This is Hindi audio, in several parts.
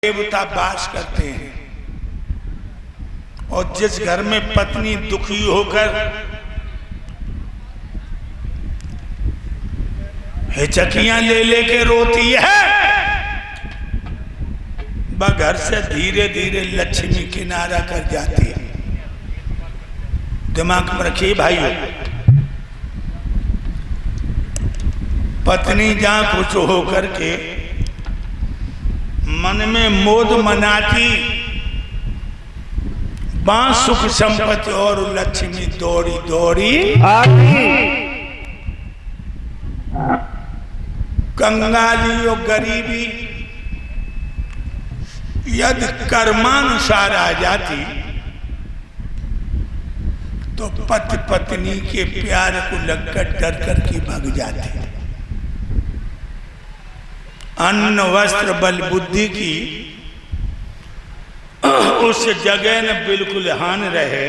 देवता वास करते हैं। और जिस घर में पत्नी दुखी होकर हिचकियां ले लेके रोती है, वह घर से धीरे धीरे लक्ष्मी किनारा कर जाती है। दिमाग में रखिए भाइयों, पत्नी जहां खुश होकर के मन में मोद मनाती, वहां सुख संपत्ति और लक्ष्मी दौड़ी दौड़ी आती। कंगाली और गरीबी यदि कर्मानुसार आ जाती तो पति पत्नी के प्यार को लगकर डर करके भाग जाती। अन्न वस्त्र बल बुद्धि की उस जगह न बिल्कुल हान रहे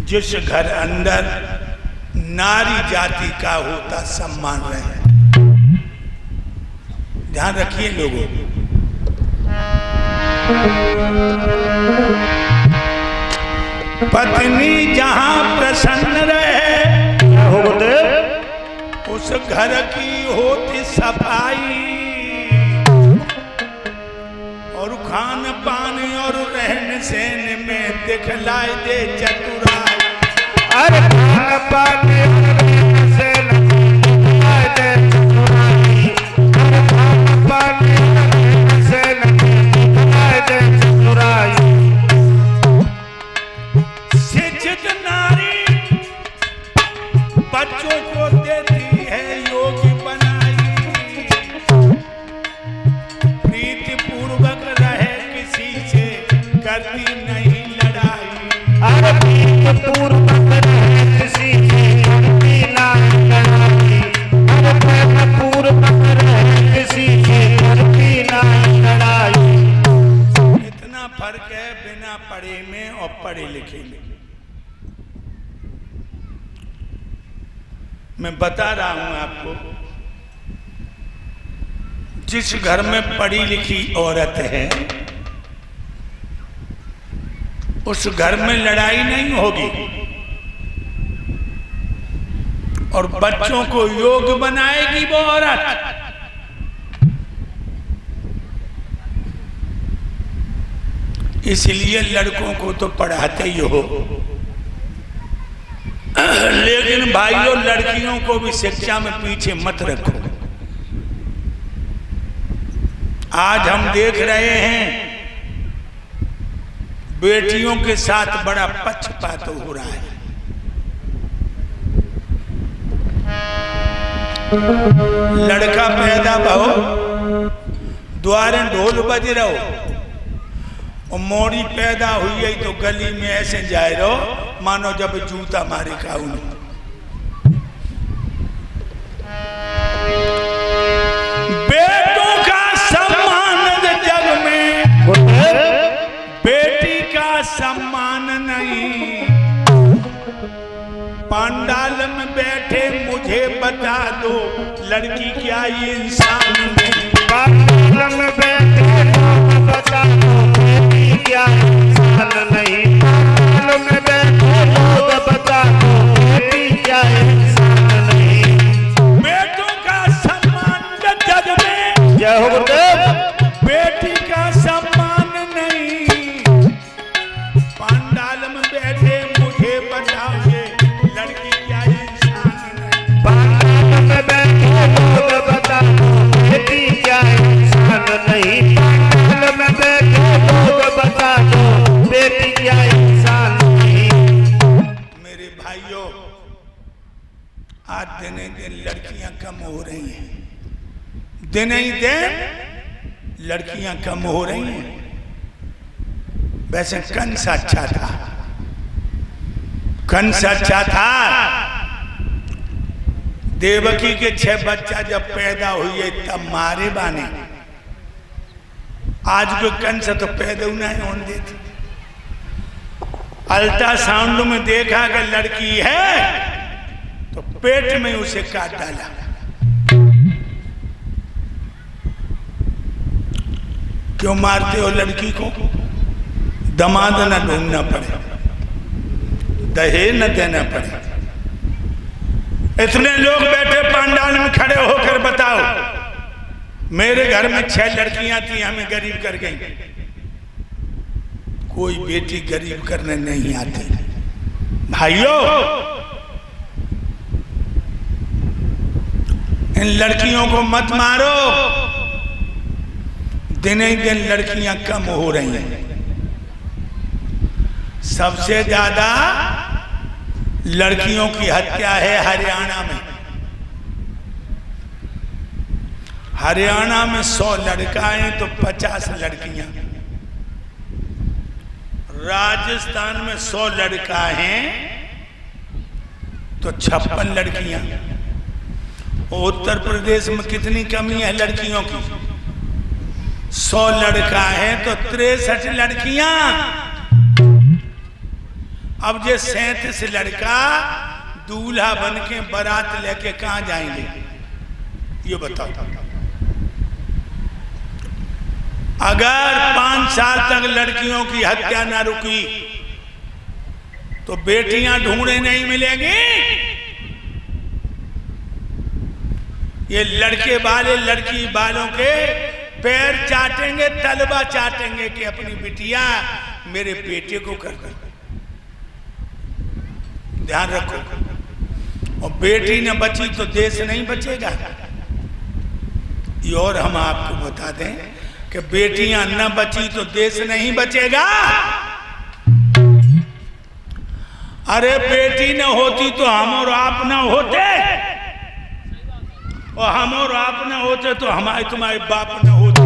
जिस घर अंदर नारी जाति का होता सम्मान रहे। ध्यान रखिए लोगों, पत्नी जहां प्रसन्न रहे उस घर की होती सफाई, और खान पान और रहन सहन में दिखलाई दे चतुराई। अरे खान पान रहन सहन दिखलाई दे चतुराई, खान पान रहन सहन दिखलाई दे चतुराई। शिक्षित नारी बच्चों को देती है योगी बनाई, प्रीति पूर्वक रहे किसी से करती नहीं लड़ाई। अरे प्रीति पूर्वक रहे किसी से करती नहीं लड़ाई, अरे प्रेम पूर्वक रहे किसी से करती नहीं लड़ाई। इतना फर्क है बिना पढ़े में और पढ़े लिखे में। मैं बता रहा हूं आपको, जिस घर में पढ़ी लिखी औरत है उस घर में लड़ाई नहीं होगी, और बच्चों को योग्य बनाएगी वो औरत। इसलिए लड़कों को तो पढ़ाते ही हो, लेकिन भाइयों लड़कियों को भी शिक्षा में पीछे मत रखो। आज हम देख रहे हैं बेटियों के साथ बड़ा पक्षपात हो रहा है। लड़का पैदा भहो, द्वारे ढोल बज रहो, और मोड़ी पैदा हुई है तो गली में ऐसे जाए रहो मानो जब जूता मारे का उन्हें। बेटों का सम्मान जग में, बेटी का सम्मान नहीं। पंडाल में बैठे मुझे बता दो लड़की क्या ये इंसान नहीं। पंडाल में बैठे बता दो क्या इंसान नहीं। पंडाल में बैठे लोग बता दो बेटी क्या इंसान नहीं। बेटों का सम्मान जग में, जय हो गुरुदेव, बेटी का सम्मान नहीं। पंडाल में बैठे मुझे बताओ लड़की क्या इंसान नहीं। पंडाल में बैठे लोग बता दो बेटी क्या इंसान नहीं। पंडाल में बैठे लोग बता दो बेटी क्या इंसान नहीं। मेरे भाइयों, आज दिन ही दिन लड़कियां कम हो रही हैं, दिन ही दिन लड़कियां कम हो रही हैं। वैसे कंस अच्छा था, कंस अच्छा था। देवकी के 6 बच्चा जब पैदा हुए तब मारे बाने। आज को कंस तो पैदा नहीं होने देती। अल्ट्रासाउंड में देखा कि लड़की है तो पेट में उसे काट डाला। क्यों मारते हो लड़की को? दामाद न ढूंढना पड़े, दहेज न देना पड़े। इतने लोग बैठे पंडाल में खड़े होकर बताओ, मेरे घर में 6 लड़कियां थी, हमें गरीब कर गई। कोई बेटी गरीब करने नहीं आती भाइयों। इन लड़कियों को मत मारो, दिन ही दिन लड़कियां कम हो रही हैं। सबसे ज्यादा लड़कियों की हत्या है हरियाणा में। हरियाणा में 100 लड़का हैं तो 50 लड़कियां। राजस्थान में 100 लड़का हैं तो 56 लड़कियां। उत्तर प्रदेश में कितनी कमी है लड़कियों की? 100 लड़का है तो 63 लड़कियां। अब ये 37 लड़का दूल्हा बन के बारात लेके कहां जाएंगे ये बताओ। अगर 5 साल तक लड़कियों की हत्या ना रुकी तो बेटियां ढूंढे नहीं मिलेंगी। ये लड़के वाले लड़की वालों के पैर चाटेंगे, तलवा चाटेंगे कि अपनी बिटिया मेरे बेटे को कर दे। ध्यान रखो, और बेटी न बची तो देश नहीं बचेगा। ये और हम आपको बता दें कि बेटियां न बची तो देश नहीं बचेगा। अरे बेटी न होती तो हम और आप न होते, और हम और आप न होते तो हमारे तुम्हारे बाप न होते।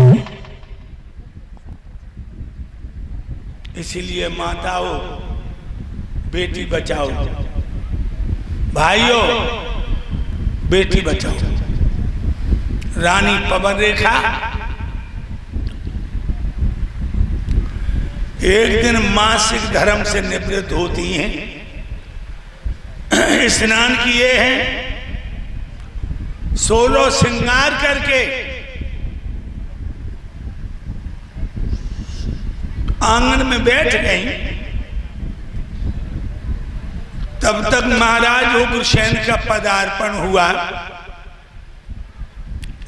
इसीलिए माताओं, बेटी बचाओ, भाइयों बेटी बचाओ। रानी पवन रेखा एक दिन मासिक धर्म से निवृत्त होती हैं, स्नान किए हैं, 16 श्रृंगार करके आंगन में बैठ गई। तब तक महाराज उग्रसेन का पदार्पण हुआ।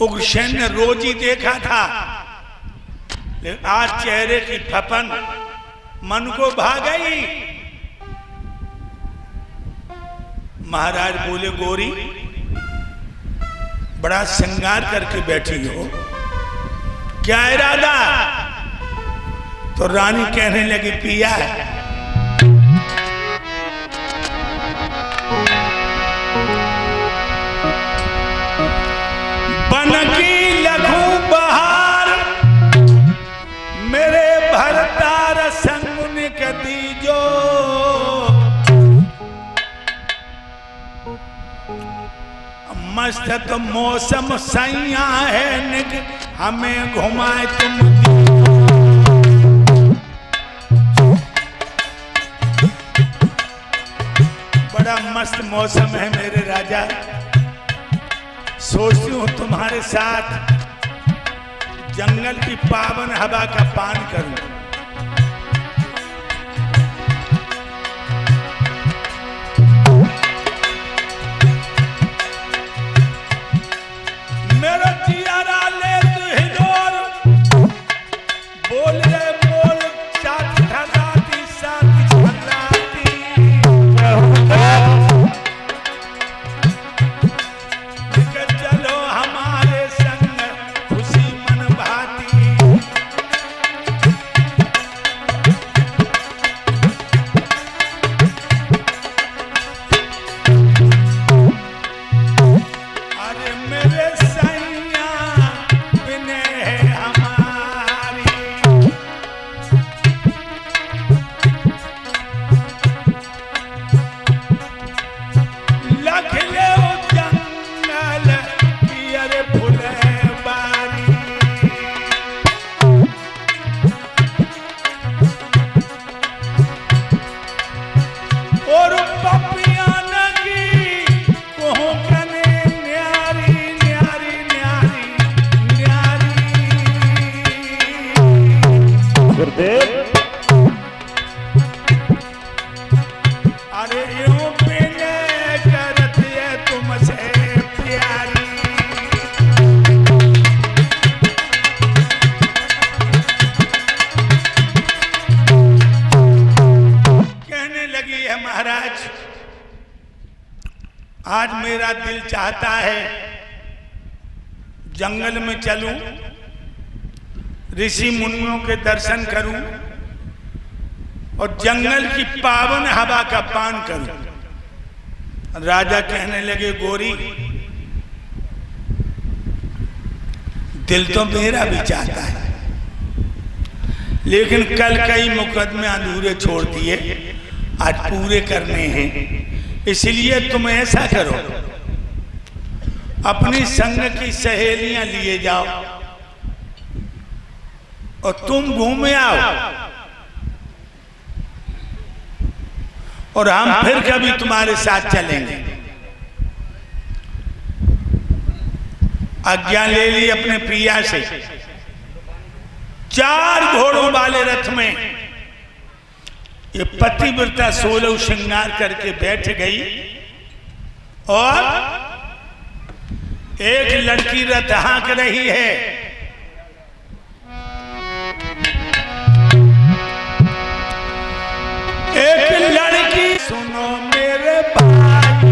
उग्रसेन ने रोज ही देखा था, लेकिन आज चेहरे की थपन मन को भा गई। महाराज बोले, गोरी बड़ा श्रृंगार करके बैठी हो, क्या इरादा? तो रानी कहने लगी, पिया बन की लखू बहार मेरे भरतार संगुन के दीजो। मस्त तो मौसम सैया है निक, हमें घुमाए तुम। बड़ा मस्त मौसम है मेरे राजा, सोचती हूँ तुम्हारे साथ जंगल की पावन हवा का पान करूं। मेरा जियारा ले तू हिलोर, बोल रे बोल साथ धराती साथ धराती। चलो हमारे संग खुशी मन भाती। आज मेरा दिल चाहता है जंगल में चलूं, ऋषि मुनियों के दर्शन करूं और जंगल की पावन हवा का पान करूं। राजा कहने लगे, गोरी दिल तो मेरा भी चाहता है, लेकिन कल कई मुकदमे अधूरे छोड़ दिए, आज पूरे करने हैं। इसलिए तुम ऐसा करो, अपनी संग की सहेलियां लिए जाओ और तुम घूमे आओ, और हम फिर कभी तुम्हारे साथ चलेंगे। आज्ञा ले ली अपने प्रिया से। 4 घोड़ों वाले रथ में ये पतिव्रता 16 श्रृंगार करके बैठ गई और एक लड़की रथ हाँक रही है। एक लड़की, सुनो मेरे भाई,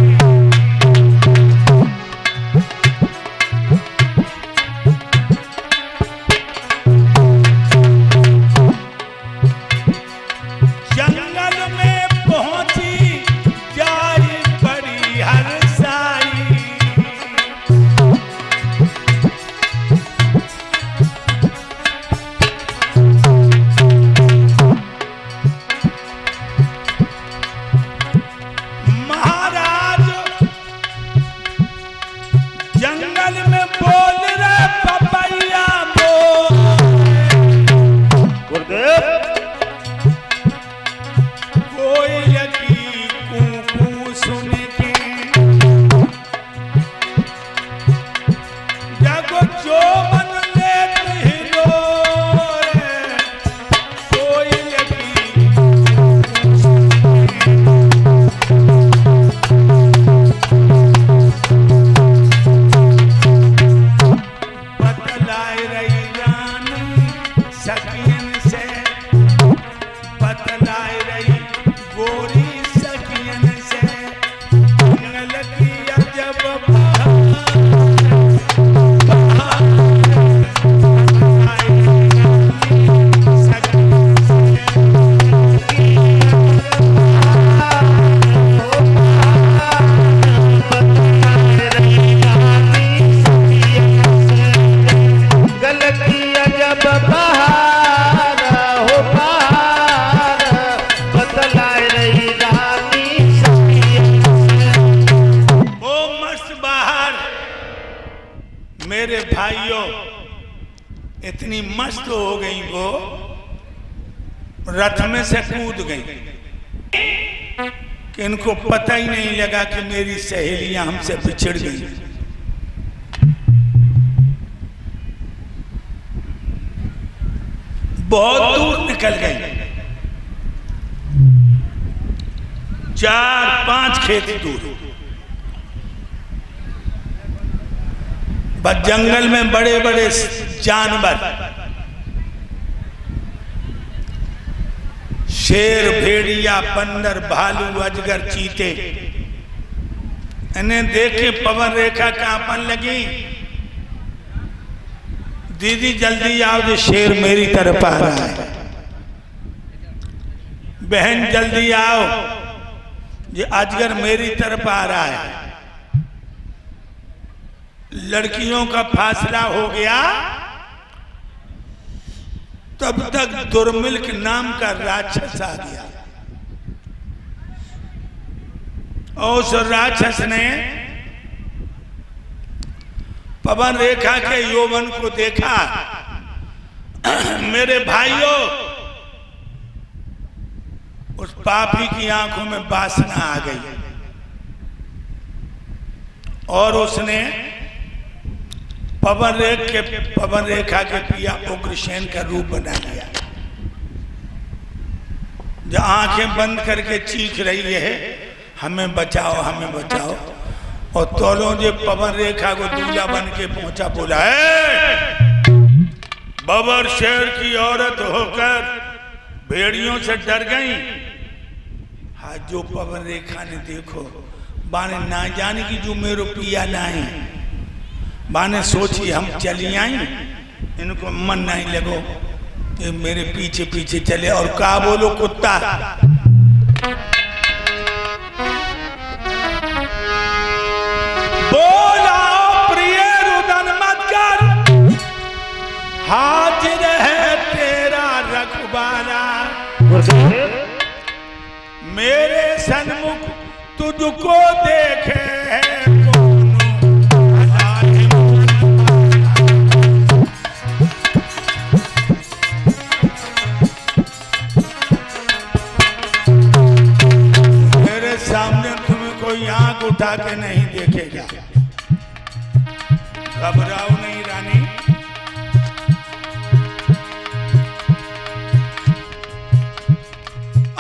जंगल में पहुंची जाई बड़ी हरसाई। महाराज जंगल में बोल रहे पपैया बोल, गुरुदेव कोयल की कू सुन के जगो जो मन लेत हिलोरे, कोयल की कू सुन के। बतलाए रही रानी सखियन से, बतलाए रही गोरी सखियन से, जंगल की अजब गलती अजब बहार हो बहार, बतलाए रही रानी सखियन से। ओ मस्त बाहर मेरे भाइयों, इतनी मस्त हो गई वो, रथ में से कूद गई कि इनको पता ही नहीं लगा कि मेरी सहेलियां हमसे बिछड़ गई। बहुत दूर निकल गई, 4-5 खेत दूर। बस जंगल में बड़े बड़े जानवर, शेर, भेड़िया, बंदर, भालू, अजगर, चीते, इन्हें देख के पवन रेखा कांपन लगी। दीदी जल्दी आओ, जो शेर मेरी तरफ आ रहा है। बहन जल्दी आओ, ये अजगर मेरी तरफ आ रहा है। लड़कियों का फासला हो गया, तब तक दुर्मिल्क नाम का राक्षस आ गया और उस राक्षस ने पवन रेखा के यौवन को देखा। मेरे भाइयों, उस पापी की आंखों में वासना आ गई और उसने पवन रेखा के पिया उग्रसेन का रूप बना लिया, जो आंखें बंद करके चीख रही है, हमें बचाओ, हमें बचाओ। और तोलों जो पवन रेखा को दूल्हा बन के पहुंचा, बोला है बबर शेर की औरत होकर भेड़ियों से डर गई। हाँ, जो पवन रेखा ने देखो बाने ना जाने की जो मेरो पिया नहीं, बाने सोची हम चली आई, इनको मन नहीं लगो, ये मेरे पीछे पीछे चले और का बोलो कुत्ता। बोला प्रिय रुदन मत कर, हाजिर है तेरा रखवाला, मेरे सन्मुख तुझको देखे है कौन मेरे सामने तुम्हें कोई आंख उठा के नहीं देखेगा। घबराओ नहीं रानी,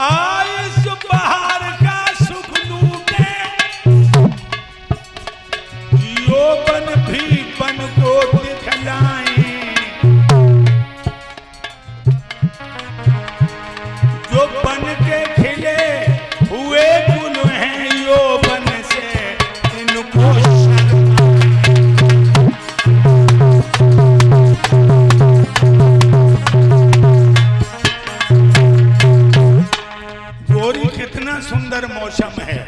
आइस बाहर का सुख लूटे, यौवन भी बन को दिखलाए, जो बन के खिले हुए गुल हैं यौवन से इनको गोरी कितना सुंदर मौसम है,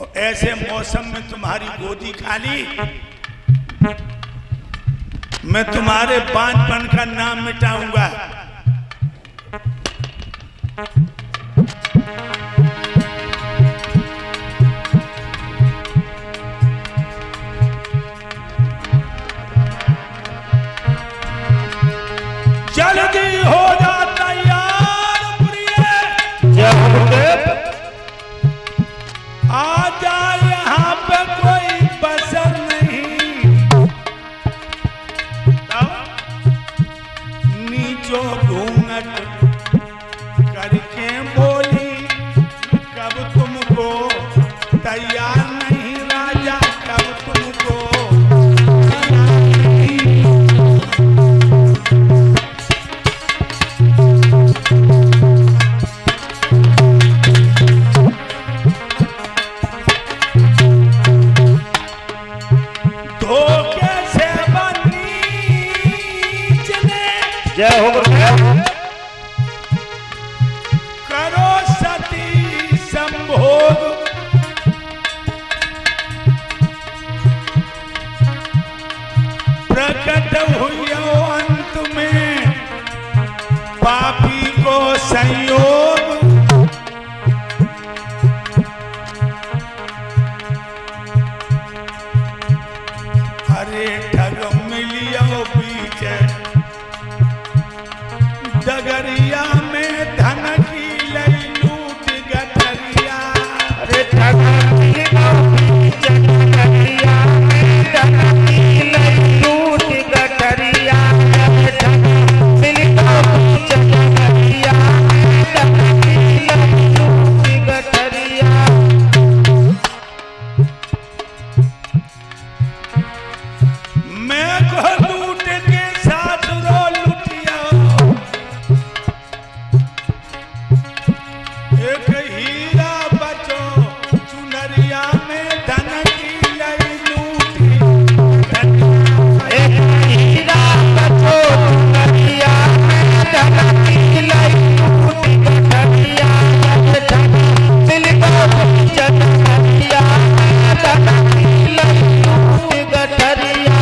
और ऐसे मौसम में तुम्हारी गोदी खाली, मैं तुम्हारे बांझपन का नाम मिटाऊंगा। जल्दी हो जा तैयार प्रिय, आ जा यहाँ पे कोई बसर नहीं, नीचो घूंघट करके बोली, कब तुमको तैयार नहीं राजा, कब तुमको धोखे से बनी चले, जय हो गुरुदेव। करो सती संभोग, प्रकट हुई अंत में पापी को संयोग, अरे ठग मिलियो बीच डगरिया में धन की लई लूट गठरिया, अरे ठगरिया में धन की लई लूट गठरिया, ठगरिया में धन की लई लूट गठरिया। मैं को लूट के साथ रो लुटिया, एक हीरा बचो चुनरिया में धन की लई लूटी, एक हीरा बचो चुनरिया में धन की लई लूट गठरिया, ठगरिया में धन की लई लूट गठरिया।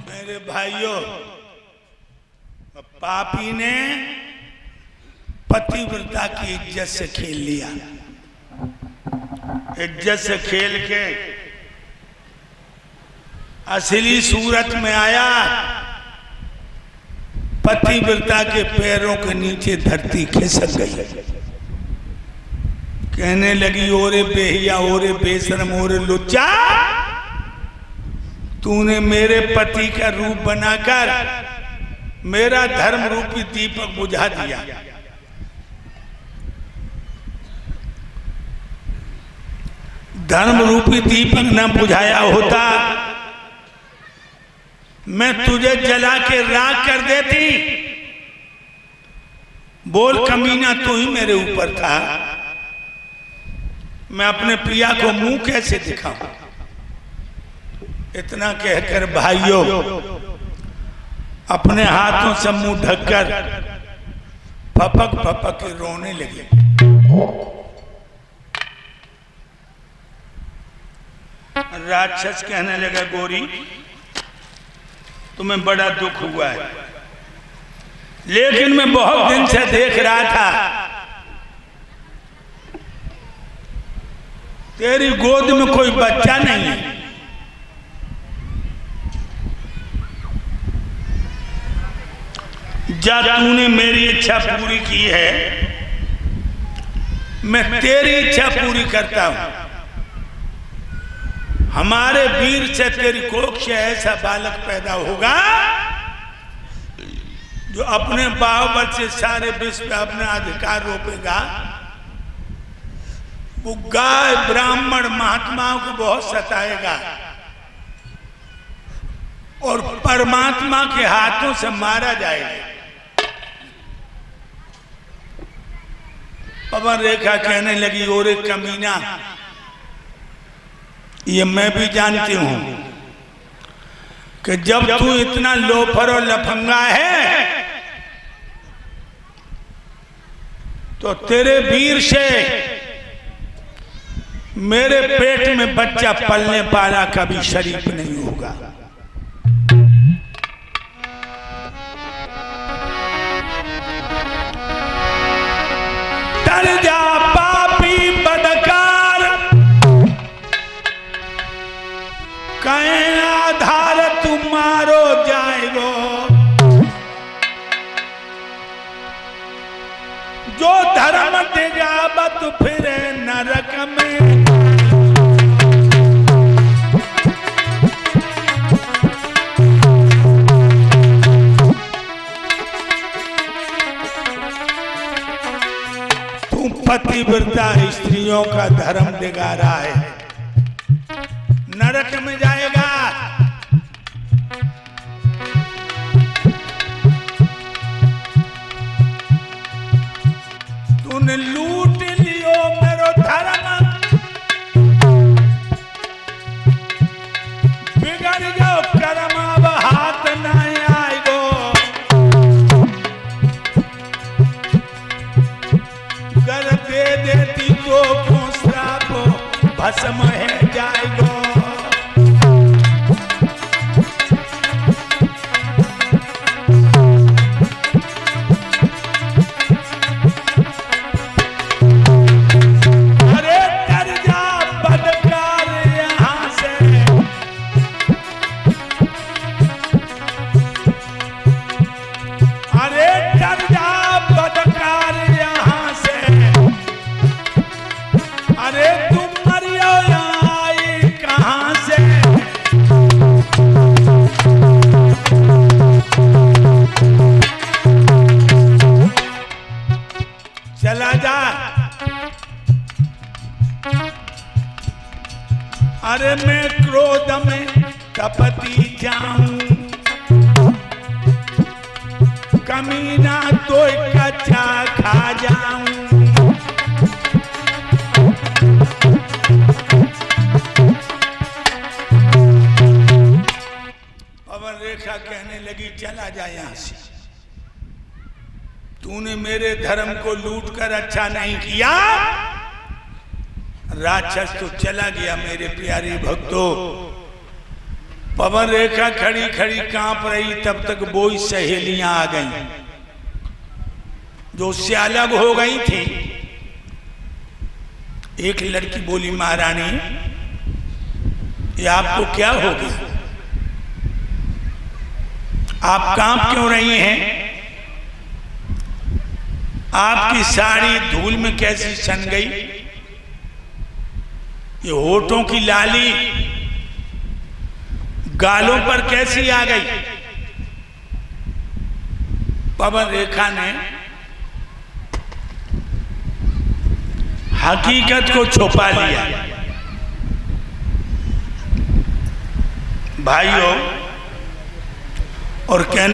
मेरे भाइयों, पापी ने पतिव्रता की इज्जत से खेल लिया, इज्जत से खेल के असली सूरत में आया, पतिव्रता के पैरों के नीचे धरती खिसक गई, कहने लगी ओरे बेहिया, ओरे बेशरम, ओरे लुच्चा, तूने मेरे पति का रूप बनाकर मेरा धर्म रूपी दीपक बुझा दिया। धर्म रूपी दीपक न बुझाया होता, मैं तुझे जला के राख कर देती। बोल कमीना, तू ही मेरे ऊपर था, मैं अपने प्रिया को मुंह कैसे दिखाऊं। इतना कहकर भाइयों अपने हाथों से मुंह ढककर फपक फपक के रोने लगे। राक्षस कहने लगा, गोरी तुम्हें बड़ा दुख हुआ है, लेकिन मैं बहुत दिन से देख रहा था तेरी गोद में कोई बच्चा नहीं है। जब तूने मेरी इच्छा पूरी की है, मैं तेरी इच्छा पूरी करता हूं। हमारे वीर से तेरी कोख से ऐसा बालक पैदा होगा जो अपने बाहुबल से सारे विश्व पे अपना अधिकार रोपेगा। वो गाय ब्राह्मण महात्माओं को बहुत सताएगा और परमात्मा के हाथों से मारा जाएगा। पवन रेखा कहने लगी, और एक कमीना, ये मैं भी जानती हूं कि जब तू इतना लोफर और लफंगा है तो तेरे वीर से मेरे पेट में बच्चा पलने वाला कभी शरीफ नहीं होगा। तर जा पापी बदकार, कहीं आधार तुम्हारो जाएगो। जो धर्म दिगावत फिरे नरक में, तू पतिव्रता स्त्रियों का धर्म दिगा रहा है, नरक में जाएगा। तूने लूट लियो मेरो धर्म, बिगड़ गयो कर्म, अब हाथ नहीं आएगो। कर दे देती तो को श्राप, भस्म है जाएगो। चला जा, अरे मैं क्रोध में तपती जाऊं, कमीना तो कच्चा खा जाऊं। पवन रेखा कहने लगी, चला जा यहां से, तूने मेरे धर्म को लूट कर अच्छा नहीं किया। राक्षस तो चला गया मेरे प्यारे भक्तों। पवन रेखा खड़ी खड़ी कांप रही, तब तक बोई सहेलियां आ गईं जो उससे अलग हो गई थी। एक लड़की बोली, महारानी ये आपको क्या हो गया, आप कांप क्यों रही हैं? आपकी साड़ी धूल में कैसी सन गई? ये होठों की लाली गालों पर कैसी आ गई? पवन रेखा ने हकीकत को छुपा लिया। भाइयों और कहने